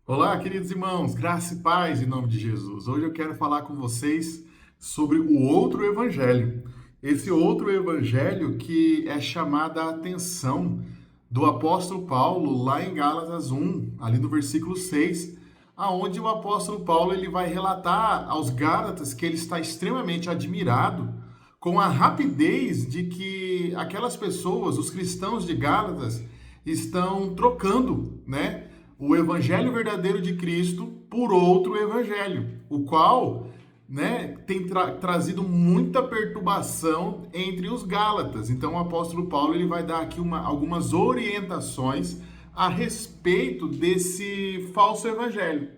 Olá, queridos irmãos, graça e paz em nome de Jesus. Hoje eu quero falar com vocês sobre o outro evangelho. Esse outro evangelho que é chamada a atenção do apóstolo Paulo lá em Gálatas 1, ali no versículo 6, aonde o apóstolo Paulo ele vai relatar aos Gálatas que ele está extremamente admirado com a rapidez de que aquelas pessoas, os cristãos de Gálatas, estão trocando, né? O evangelho verdadeiro de Cristo por outro evangelho, o qual, né, tem trazido muita perturbação entre os gálatas. Então o apóstolo Paulo ele vai dar aqui algumas orientações a respeito desse falso evangelho.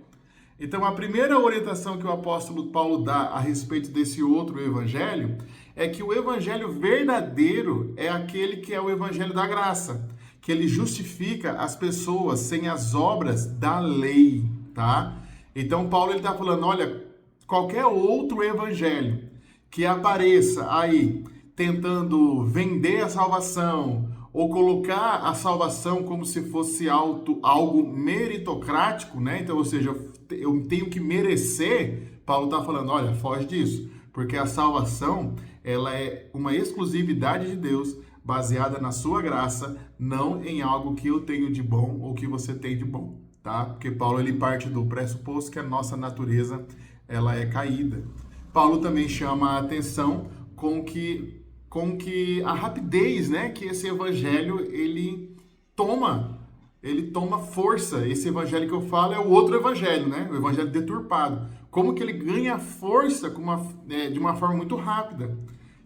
Então a primeira orientação que o apóstolo Paulo dá a respeito desse outro evangelho é que o evangelho verdadeiro é aquele que é o evangelho da graça, que ele justifica as pessoas sem as obras da lei, tá? Então Paulo ele está falando, olha, qualquer outro evangelho que apareça aí tentando vender a salvação ou colocar a salvação como se fosse algo meritocrático, né? Então, ou seja, eu tenho que merecer. Paulo está falando, olha, foge disso, porque a salvação ela é uma exclusividade de Deus, baseada na sua graça, não em algo que eu tenho de bom ou que você tem de bom, tá? Porque Paulo ele parte do pressuposto que a nossa natureza ela é caída. Paulo também chama a atenção com que a rapidez, né, que esse evangelho ele toma força. Esse evangelho que eu falo é o outro evangelho, né? O evangelho deturpado. Como que ele ganha força de uma forma muito rápida.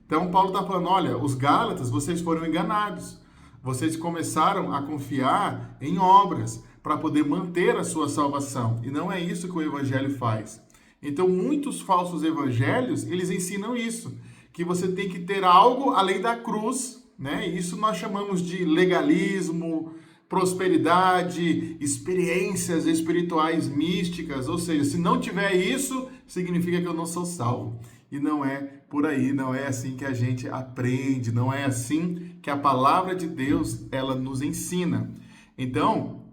Então, Paulo está falando, olha, os Gálatas, vocês foram enganados. Vocês começaram a confiar em obras para poder manter a sua salvação. E não é isso que o evangelho faz. Então, muitos falsos evangelhos, eles ensinam isso, que você tem que ter algo além da cruz, né? Isso nós chamamos de legalismo, prosperidade, experiências espirituais místicas, ou seja, se não tiver isso, significa que eu não sou salvo. E não é por aí, não é assim que a gente aprende, não é assim que a palavra de Deus ela nos ensina. Então,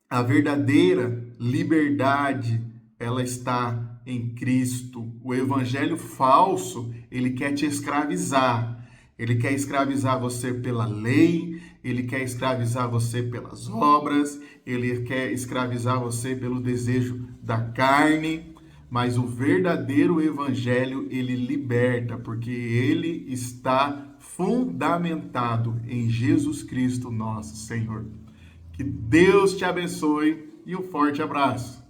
a verdadeira liberdade, ela está em Cristo. O evangelho falso, ele quer te escravizar. Ele quer escravizar você pela lei, ele quer escravizar você pelas obras, ele quer escravizar você pelo desejo da carne, mas o verdadeiro evangelho, ele liberta, porque ele está fundamentado em Jesus Cristo, nosso Senhor. Que Deus te abençoe e um forte abraço.